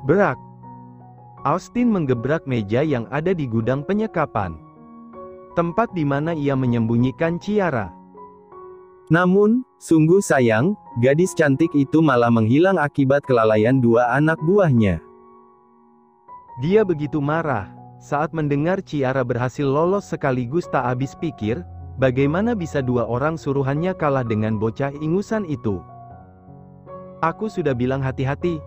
Berak. Austin menggebrak meja yang ada di gudang penyekapan. Tempat di mana ia menyembunyikan Ciara. Namun, sungguh sayang, gadis cantik itu malah menghilang akibat kelalaian dua anak buahnya. Dia begitu marah saat mendengar Ciara berhasil lolos sekaligus tak habis pikir, bagaimana bisa dua orang suruhannya kalah dengan bocah ingusan itu. Aku sudah bilang hati-hati.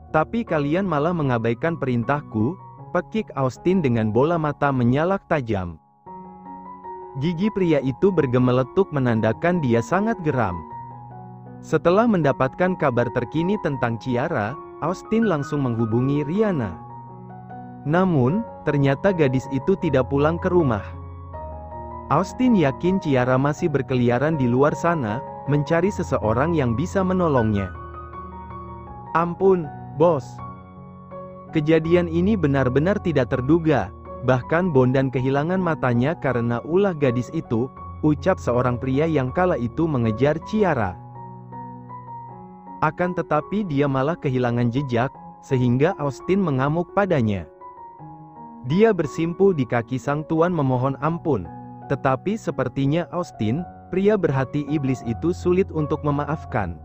Tapi kalian malah mengabaikan perintahku, pekik Austin dengan bola mata menyalak tajam. Gigi pria itu bergemeletuk menandakan dia sangat geram. Setelah mendapatkan kabar terkini tentang Ciara, Austin langsung menghubungi Rihanna. Namun, ternyata gadis itu tidak pulang ke rumah. Austin yakin Ciara masih berkeliaran di luar sana, mencari seseorang yang bisa menolongnya. Ampun, Bos. Kejadian ini benar-benar tidak terduga, bahkan Bondan kehilangan matanya karena ulah gadis itu, ucap seorang pria yang kala itu mengejar Ciara. Akan tetapi dia malah kehilangan jejak, sehingga Austin mengamuk padanya. Dia bersimpuh di kaki sang tuan memohon ampun, tetapi sepertinya Austin, pria berhati iblis itu sulit untuk memaafkan.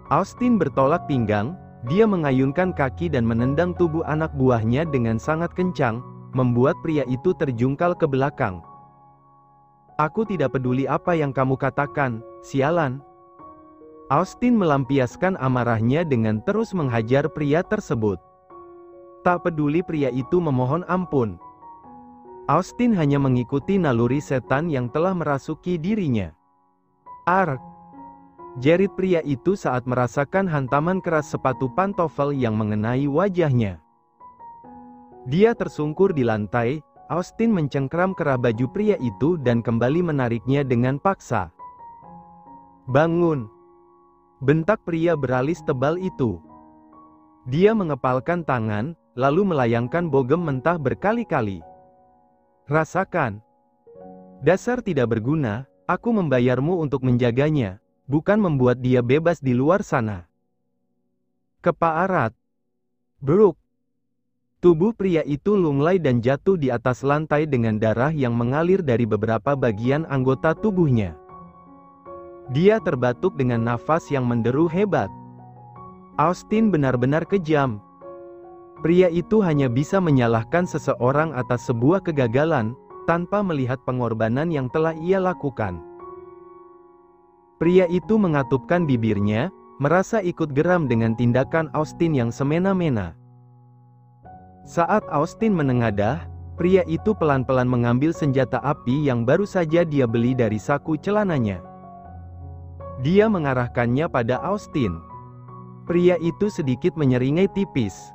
Austin bertolak pinggang. Dia mengayunkan kaki dan menendang tubuh anak buahnya dengan sangat kencang, membuat pria itu terjungkal ke belakang. Aku tidak peduli apa yang kamu katakan, sialan. Austin melampiaskan amarahnya dengan terus menghajar pria tersebut. Tak peduli pria itu memohon ampun. Austin hanya mengikuti naluri setan yang telah merasuki dirinya. Ark! Jerit pria itu saat merasakan hantaman keras sepatu pantofel yang mengenai wajahnya. Dia tersungkur di lantai, Austin mencengkram kerah baju pria itu dan kembali menariknya dengan paksa. Bangun! Bentak pria beralis tebal itu. Dia mengepalkan tangan, lalu melayangkan bogem mentah berkali-kali. Rasakan! Dasar tidak berguna, aku membayarmu untuk menjaganya, bukan membuat dia bebas di luar sana. Kepaarat. Bruk. Tubuh pria itu lunglai dan jatuh di atas lantai dengan darah yang mengalir dari beberapa bagian anggota tubuhnya. Dia terbatuk dengan nafas yang menderu hebat. Austin benar-benar kejam. Pria itu hanya bisa menyalahkan seseorang atas sebuah kegagalan, tanpa melihat pengorbanan yang telah ia lakukan. Pria itu mengatupkan bibirnya, merasa ikut geram dengan tindakan Austin yang semena-mena. Saat Austin menengadah, pria itu pelan-pelan mengambil senjata api yang baru saja dia beli dari saku celananya. Dia mengarahkannya pada Austin. Pria itu sedikit menyeringai tipis.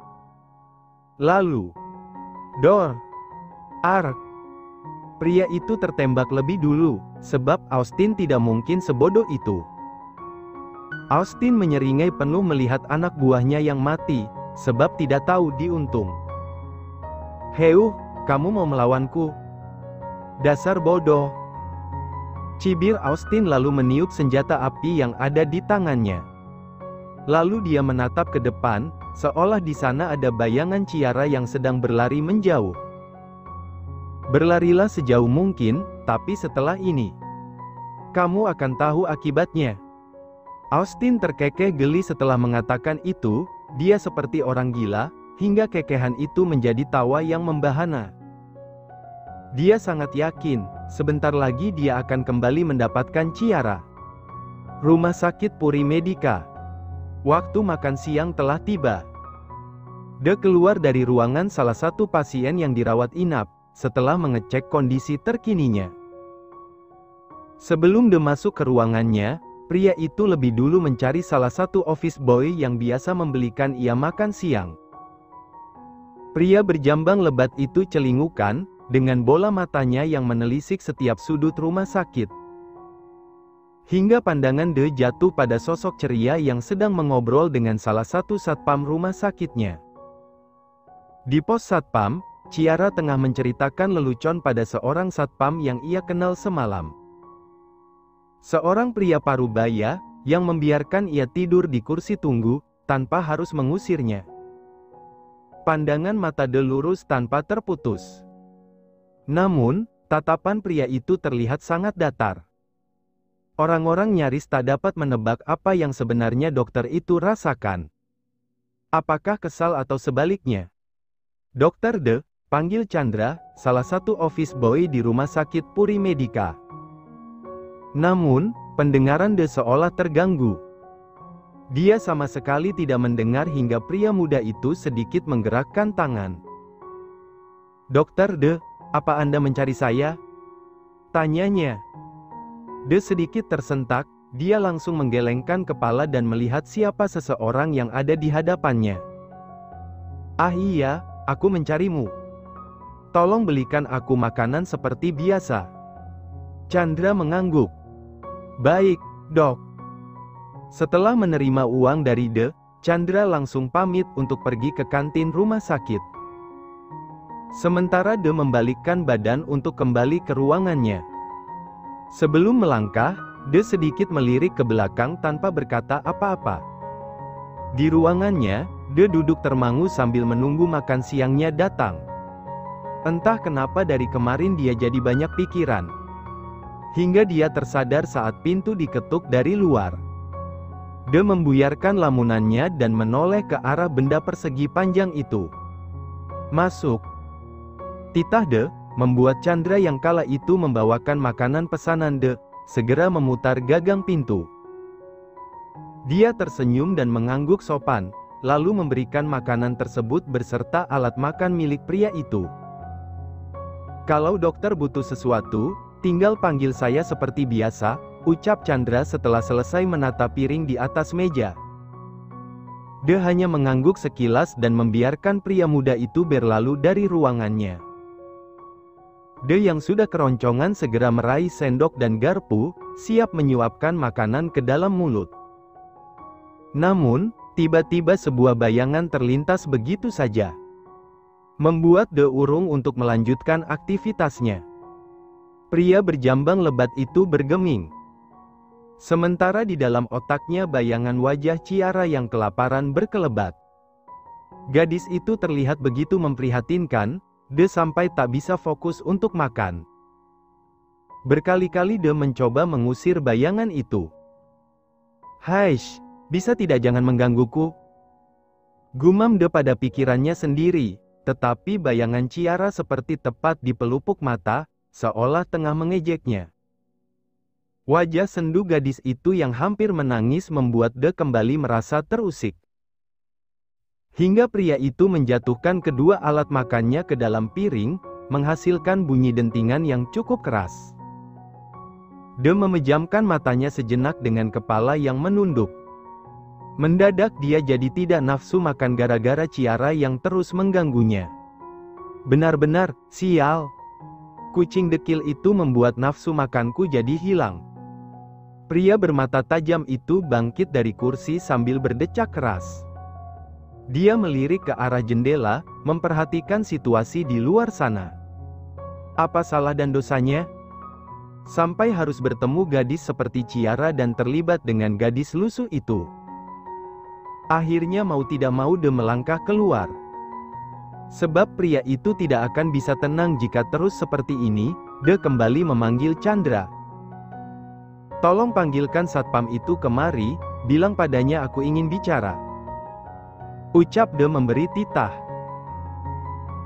Lalu, Dor! Ark! Pria itu tertembak lebih dulu, sebab Austin tidak mungkin sebodoh itu. Austin menyeringai penuh melihat anak buahnya yang mati, sebab tidak tahu diuntung. Heu, kamu mau melawanku? Dasar bodoh! Cibir Austin lalu meniup senjata api yang ada di tangannya. Lalu dia menatap ke depan, seolah di sana ada bayangan Ciara yang sedang berlari menjauh. Berlarilah sejauh mungkin, tapi setelah ini, kamu akan tahu akibatnya. Austin terkekeh geli setelah mengatakan itu, dia seperti orang gila, hingga kekehan itu menjadi tawa yang membahana. Dia sangat yakin, sebentar lagi dia akan kembali mendapatkan Ciara. Rumah sakit Puri Medika. Waktu makan siang telah tiba. De keluar dari ruangan salah satu pasien yang dirawat inap, setelah mengecek kondisi terkininya. Sebelum De masuk ke ruangannya, pria itu lebih dulu mencari salah satu office boy yang biasa membelikan ia makan siang. Pria berjambang lebat itu celingukan, dengan bola matanya yang menelisik setiap sudut rumah sakit. Hingga pandangan De jatuh pada sosok ceria yang sedang mengobrol dengan salah satu satpam rumah sakitnya. Di pos satpam, Ciara tengah menceritakan lelucon pada seorang satpam yang ia kenal semalam. Seorang pria parubaya, yang membiarkan ia tidur di kursi tunggu, tanpa harus mengusirnya. Pandangan mata De lurus tanpa terputus. Namun, tatapan pria itu terlihat sangat datar. Orang-orang nyaris tak dapat menebak apa yang sebenarnya dokter itu rasakan. Apakah kesal atau sebaliknya? Dokter De, panggil Chandra, salah satu office boy di rumah sakit Puri Medika. Namun, pendengaran De seolah terganggu. Dia sama sekali tidak mendengar hingga pria muda itu sedikit menggerakkan tangan. Dokter De, apa Anda mencari saya? Tanyanya. De sedikit tersentak, dia langsung menggelengkan kepala dan melihat siapa seseorang yang ada di hadapannya. Ah iya, aku mencarimu. Tolong belikan aku makanan seperti biasa. Chandra mengangguk. Baik, dok. Setelah menerima uang dari De, Chandra langsung pamit untuk pergi ke kantin rumah sakit. Sementara De membalikkan badan untuk kembali ke ruangannya. Sebelum melangkah, De sedikit melirik ke belakang tanpa berkata apa-apa. Di ruangannya, De duduk termangu sambil menunggu makan siangnya datang. Entah kenapa dari kemarin dia jadi banyak pikiran. Hingga dia tersadar saat pintu diketuk dari luar. De membuyarkan lamunannya dan menoleh ke arah benda persegi panjang itu. Masuk. Titah De, membuat Chandra yang kala itu membawakan makanan pesanan De, segera memutar gagang pintu. Dia tersenyum dan mengangguk sopan, lalu memberikan makanan tersebut berserta alat makan milik pria itu. Kalau dokter butuh sesuatu, tinggal panggil saya seperti biasa, ucap Chandra setelah selesai menata piring di atas meja. De hanya mengangguk sekilas dan membiarkan pria muda itu berlalu dari ruangannya. De yang sudah keroncongan segera meraih sendok dan garpu, siap menyuapkan makanan ke dalam mulut. Namun, tiba-tiba sebuah bayangan terlintas begitu saja. Membuat De urung untuk melanjutkan aktivitasnya. Pria berjambang lebat itu bergeming. Sementara di dalam otaknya bayangan wajah Ciara yang kelaparan berkelebat. Gadis itu terlihat begitu memprihatinkan, De sampai tak bisa fokus untuk makan. Berkali-kali De mencoba mengusir bayangan itu. Haish, bisa tidak jangan menggangguku? Gumam De pada pikirannya sendiri, tetapi bayangan Ciara seperti tepat di pelupuk mata, seolah tengah mengejeknya. Wajah sendu gadis itu yang hampir menangis membuat De kembali merasa terusik. Hingga pria itu menjatuhkan kedua alat makannya ke dalam piring, menghasilkan bunyi dentingan yang cukup keras. De memejamkan matanya sejenak dengan kepala yang menunduk. Mendadak dia jadi tidak nafsu makan gara-gara Ciara yang terus mengganggunya. Benar-benar, sial. Kucing dekil itu membuat nafsu makanku jadi hilang. Pria bermata tajam itu bangkit dari kursi sambil berdecak keras. Dia melirik ke arah jendela, memperhatikan situasi di luar sana. Apa salah dan dosanya? Sampai harus bertemu gadis seperti Ciara dan terlibat dengan gadis lusuh itu. Akhirnya mau tidak mau De melangkah keluar. Sebab pria itu tidak akan bisa tenang jika terus seperti ini, De kembali memanggil Chandra. Tolong panggilkan satpam itu kemari, bilang padanya aku ingin bicara. Ucap De memberi titah.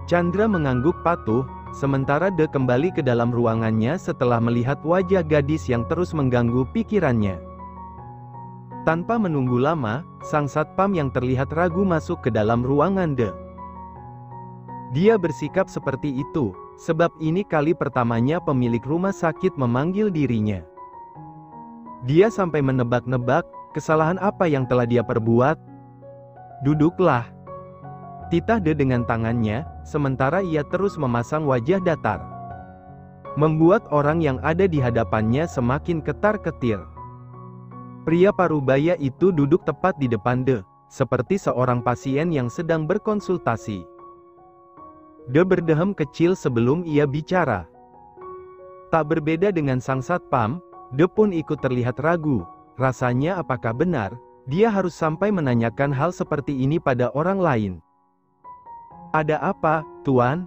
Chandra mengangguk patuh, sementara De kembali ke dalam ruangannya setelah melihat wajah gadis yang terus mengganggu pikirannya. Tanpa menunggu lama, sang satpam yang terlihat ragu masuk ke dalam ruangan De. Dia bersikap seperti itu, sebab ini kali pertamanya pemilik rumah sakit memanggil dirinya. Dia sampai menebak-nebak, kesalahan apa yang telah dia perbuat. Duduklah. Titah De dengan tangannya, sementara ia terus memasang wajah datar. Membuat orang yang ada di hadapannya semakin ketar-ketir. Pria parubaya itu duduk tepat di depan De, seperti seorang pasien yang sedang berkonsultasi. De berdehem kecil sebelum ia bicara. Tak berbeda dengan sang satpam, De pun ikut terlihat ragu, rasanya apakah benar, Dia harus sampai menanyakan hal seperti ini pada orang lain. Ada apa, Tuan?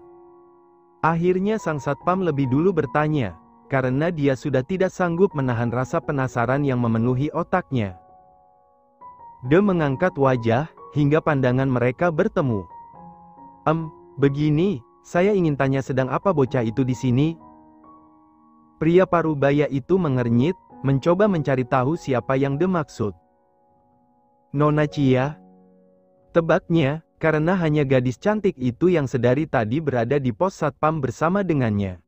Akhirnya sang satpam lebih dulu bertanya, karena dia sudah tidak sanggup menahan rasa penasaran yang memenuhi otaknya. Dia mengangkat wajah, hingga pandangan mereka bertemu. Begini, saya ingin tanya sedang apa bocah itu di sini? Pria parubaya itu mengernyit, mencoba mencari tahu siapa yang dia maksud. Nona Chia? Tebaknya, karena hanya gadis cantik itu yang sedari tadi berada di pos satpam bersama dengannya.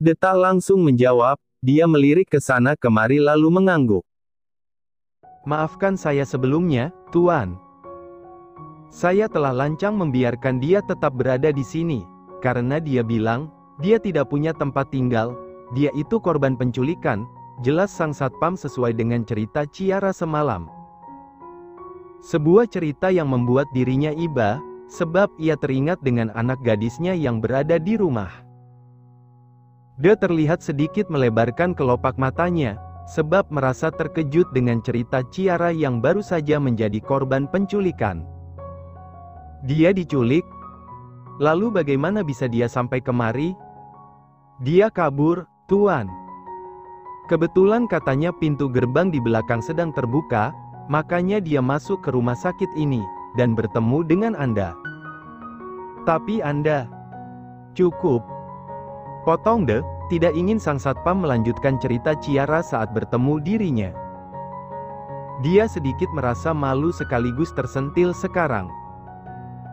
Deta langsung menjawab, dia melirik ke sana kemari lalu mengangguk. Maafkan saya sebelumnya, Tuan. Saya telah lancang membiarkan dia tetap berada di sini, karena dia bilang, dia tidak punya tempat tinggal, dia itu korban penculikan, jelas sang satpam sesuai dengan cerita Ciara semalam. Sebuah cerita yang membuat dirinya iba, sebab ia teringat dengan anak gadisnya yang berada di rumah. Dia terlihat sedikit melebarkan kelopak matanya, sebab merasa terkejut dengan cerita Ciara yang baru saja menjadi korban penculikan. Dia diculik? Lalu bagaimana bisa dia sampai kemari? Dia kabur, Tuan. Kebetulan katanya pintu gerbang di belakang sedang terbuka, makanya dia masuk ke rumah sakit ini, dan bertemu dengan Anda. Tapi Anda... Cukup. Potong deh, tidak ingin sang satpam melanjutkan cerita Ciara saat bertemu dirinya. Dia sedikit merasa malu sekaligus tersentil sekarang.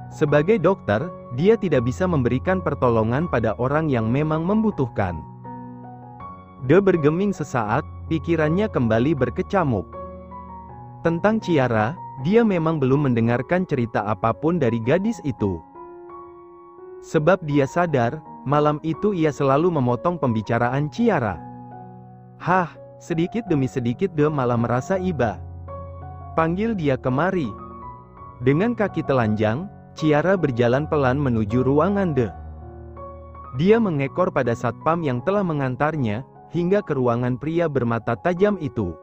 Sebagai dokter, dia tidak bisa memberikan pertolongan pada orang yang memang membutuhkan. Dia bergeming sesaat, pikirannya kembali berkecamuk. Tentang Ciara, dia memang belum mendengarkan cerita apapun dari gadis itu. Sebab dia sadar, malam itu ia selalu memotong pembicaraan Ciara. Sedikit demi sedikit dia malah merasa iba. Panggil dia kemari. Dengan kaki telanjang, Ciara berjalan pelan menuju ruangan dia. Dia mengekor pada satpam yang telah mengantarnya, hingga ke ruangan pria bermata tajam itu.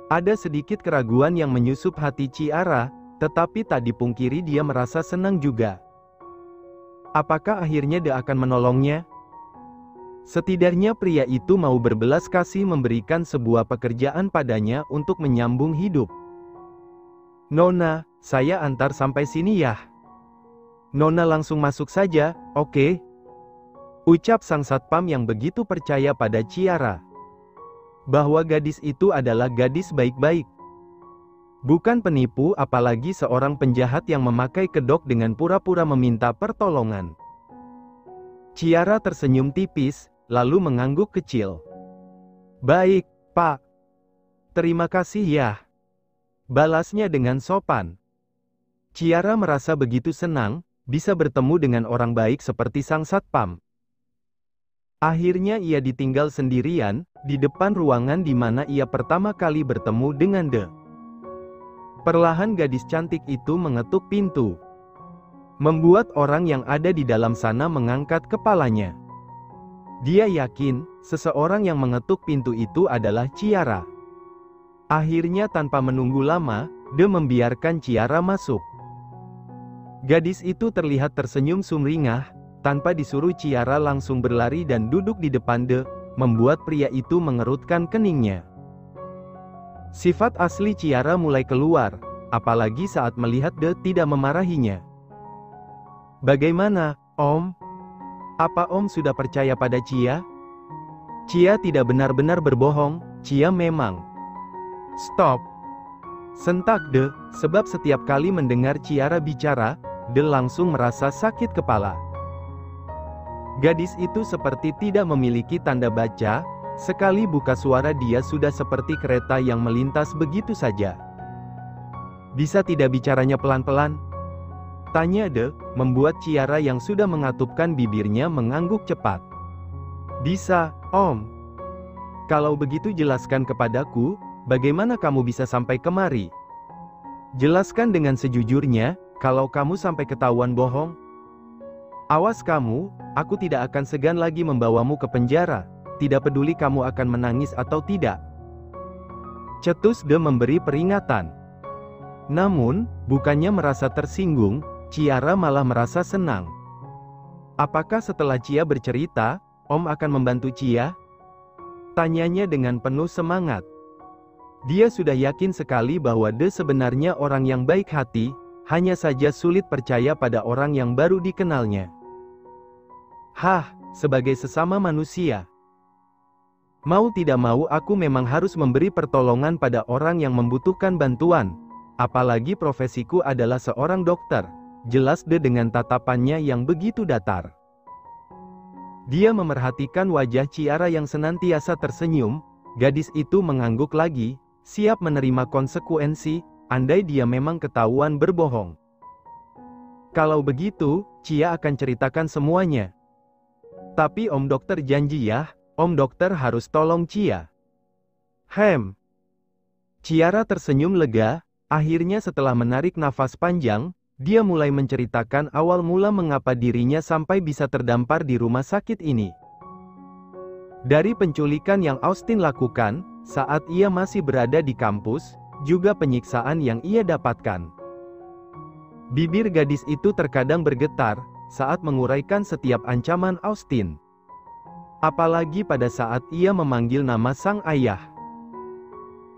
Ada sedikit keraguan yang menyusup hati Ciara, tetapi tak dipungkiri dia merasa senang juga. Apakah akhirnya dia akan menolongnya? Setidaknya pria itu mau berbelas kasih memberikan sebuah pekerjaan padanya untuk menyambung hidup. Nona, saya antar sampai sini ya. Nona langsung masuk saja, oke? Ucap sang satpam yang begitu percaya pada Ciara. Bahwa gadis itu adalah gadis baik-baik. Bukan penipu apalagi seorang penjahat yang memakai kedok dengan pura-pura meminta pertolongan. Ciara tersenyum tipis, lalu mengangguk kecil. Baik, Pak. Terima kasih ya. Balasnya dengan sopan. Ciara merasa begitu senang, bisa bertemu dengan orang baik seperti sang satpam. Akhirnya ia ditinggal sendirian, di depan ruangan di mana ia pertama kali bertemu dengan De. Perlahan gadis cantik itu mengetuk pintu. Membuat orang yang ada di dalam sana mengangkat kepalanya. Dia yakin, seseorang yang mengetuk pintu itu adalah Ciara. Akhirnya tanpa menunggu lama, De membiarkan Ciara masuk. Gadis itu terlihat tersenyum sumringah, tanpa disuruh Ciara langsung berlari dan duduk di depan De, membuat pria itu mengerutkan keningnya. Sifat asli Ciara mulai keluar, apalagi saat melihat De tidak memarahinya. Bagaimana, Om? Apa Om sudah percaya pada Cia? Cia tidak benar-benar berbohong, Cia memang. Stop. Sentak De, sebab setiap kali mendengar Ciara bicara, De langsung merasa sakit kepala. Gadis itu seperti tidak memiliki tanda baca, sekali buka suara dia sudah seperti kereta yang melintas begitu saja. Bisa tidak bicaranya pelan-pelan? Tanya De, membuat Ciara yang sudah mengatupkan bibirnya mengangguk cepat. Bisa, Om. Kalau begitu jelaskan kepadaku, bagaimana kamu bisa sampai kemari? Jelaskan dengan sejujurnya, kalau kamu sampai ketahuan bohong. Awas kamu, aku tidak akan segan lagi membawamu ke penjara, tidak peduli kamu akan menangis atau tidak. Cetus De memberi peringatan. Namun, bukannya merasa tersinggung, Ciara malah merasa senang. Apakah setelah Cia bercerita, Om akan membantu Cia? Tanyanya dengan penuh semangat. Dia sudah yakin sekali bahwa De sebenarnya orang yang baik hati, hanya saja sulit percaya pada orang yang baru dikenalnya. Hah, sebagai sesama manusia. Mau tidak mau aku memang harus memberi pertolongan pada orang yang membutuhkan bantuan. Apalagi profesiku adalah seorang dokter, jelas De dengan tatapannya yang begitu datar. Dia memerhatikan wajah Ciara yang senantiasa tersenyum, gadis itu mengangguk lagi, siap menerima konsekuensi, andai dia memang ketahuan berbohong. Kalau begitu, Cia akan ceritakan semuanya. Tapi Om Dokter janji ya, Om Dokter harus tolong Cia. Ciara tersenyum lega, akhirnya setelah menarik nafas panjang, dia mulai menceritakan awal mula mengapa dirinya sampai bisa terdampar di rumah sakit ini. Dari penculikan yang Austin lakukan, saat ia masih berada di kampus, juga penyiksaan yang ia dapatkan. Bibir gadis itu terkadang bergetar, saat menguraikan setiap ancaman Austin. Apalagi pada saat ia memanggil nama sang ayah.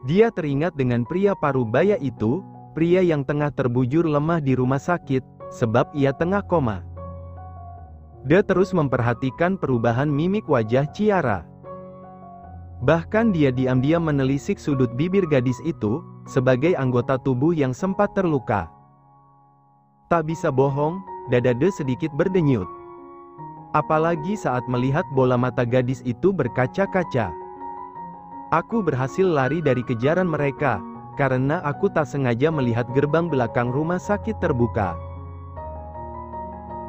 Dia teringat dengan pria parubaya itu, pria yang tengah terbujur lemah di rumah sakit, sebab ia tengah koma. Dia terus memperhatikan perubahan mimik wajah Ciara. Bahkan dia diam-diam menelisik sudut bibir gadis itu, sebagai anggota tubuh yang sempat terluka. Tak bisa bohong, dada De sedikit berdenyut. Apalagi saat melihat bola mata gadis itu berkaca-kaca. Aku berhasil lari dari kejaran mereka, karena aku tak sengaja melihat gerbang belakang rumah sakit terbuka.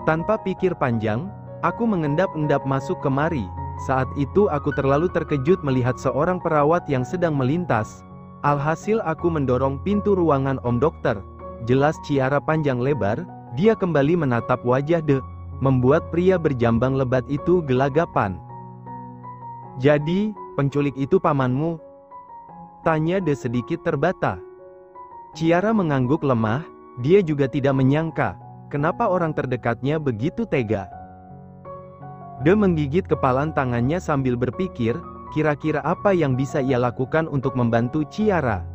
Tanpa pikir panjang, aku mengendap-endap masuk kemari. Saat itu aku terlalu terkejut melihat seorang perawat yang sedang melintas. Alhasil aku mendorong pintu ruangan Om Dokter. Jelas Ciara panjang lebar, dia kembali menatap wajah De, membuat pria berjambang lebat itu gelagapan. Jadi, penculik itu pamanmu? Tanya De sedikit terbata. Ciara mengangguk lemah, dia juga tidak menyangka, kenapa orang terdekatnya begitu tega. De menggigit kepalan tangannya sambil berpikir, kira-kira apa yang bisa ia lakukan untuk membantu Ciara.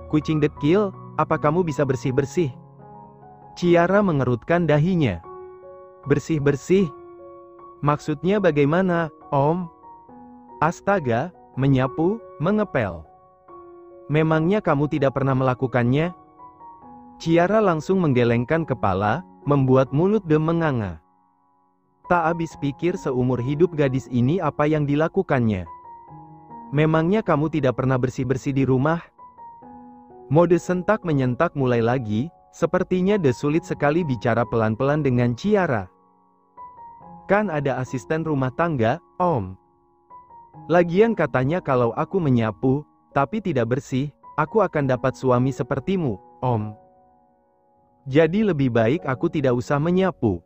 Kucing dekil, apa kamu bisa bersih-bersih? Ciara mengerutkan dahinya. Bersih-bersih? Maksudnya bagaimana, Om? Astaga, menyapu, mengepel. Memangnya kamu tidak pernah melakukannya? Ciara langsung menggelengkan kepala, membuat mulut De menganga. Tak habis pikir seumur hidup gadis ini apa yang dilakukannya. Memangnya kamu tidak pernah bersih-bersih di rumah? Mode sentak menyentak mulai lagi, sepertinya De sulit sekali bicara pelan-pelan dengan Ciara. Kan ada asisten rumah tangga, Om. Lagian katanya kalau aku menyapu, tapi tidak bersih, aku akan dapat suami sepertimu, Om. Jadi lebih baik aku tidak usah menyapu.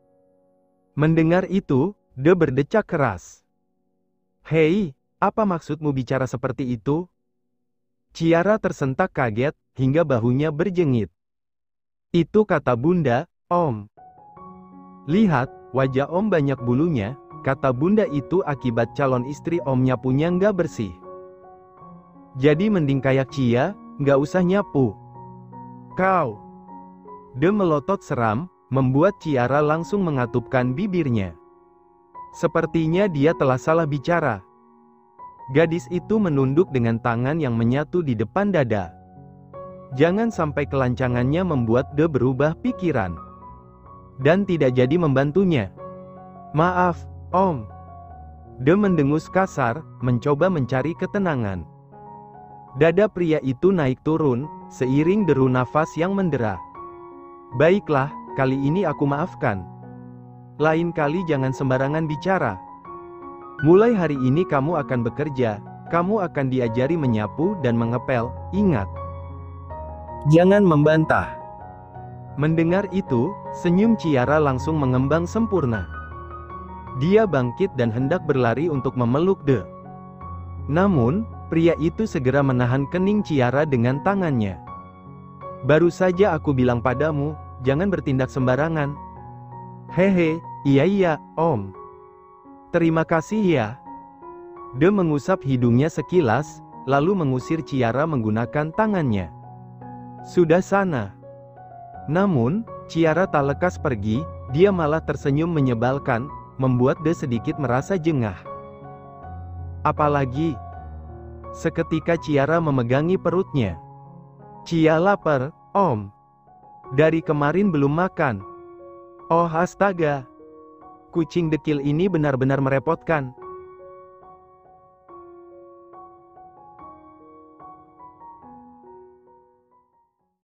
Mendengar itu, De berdecak keras. Hei, apa maksudmu bicara seperti itu? Ciara tersentak kaget, hingga bahunya berjengit. Itu kata Bunda, Om. Lihat, wajah Om banyak bulunya, kata Bunda itu akibat calon istri Om nyapunya nggak bersih. Jadi mending kayak Cia, nggak usah nyapu. Kau. De melotot seram, membuat Ciara langsung mengatupkan bibirnya. Sepertinya dia telah salah bicara. Gadis itu menunduk dengan tangan yang menyatu di depan dada. Jangan sampai kelancangannya membuat De berubah pikiran. Dan tidak jadi membantunya. Maaf, Om. De mendengus kasar, mencoba mencari ketenangan. Dada pria itu naik turun, seiring deru nafas yang mendera. Baiklah, kali ini aku maafkan. Lain kali jangan sembarangan bicara. Mulai hari ini kamu akan bekerja, kamu akan diajari menyapu dan mengepel, ingat. Jangan membantah. Mendengar itu, senyum Ciara langsung mengembang sempurna. Dia bangkit dan hendak berlari untuk memeluk De. Namun, Pria itu segera menahan kening Ciara dengan tangannya. Baru saja aku bilang padamu, jangan bertindak sembarangan. Hehe, iya, Om. Terima kasih ya. De mengusap hidungnya sekilas, lalu mengusir Ciara menggunakan tangannya. Sudah sana. Namun, Ciara tak lekas pergi, dia malah tersenyum menyebalkan, membuat De sedikit merasa jengah. Apalagi, seketika Ciara memegangi perutnya. Cia lapar, Om. Dari kemarin belum makan. Oh astaga. Kucing dekil ini benar-benar merepotkan.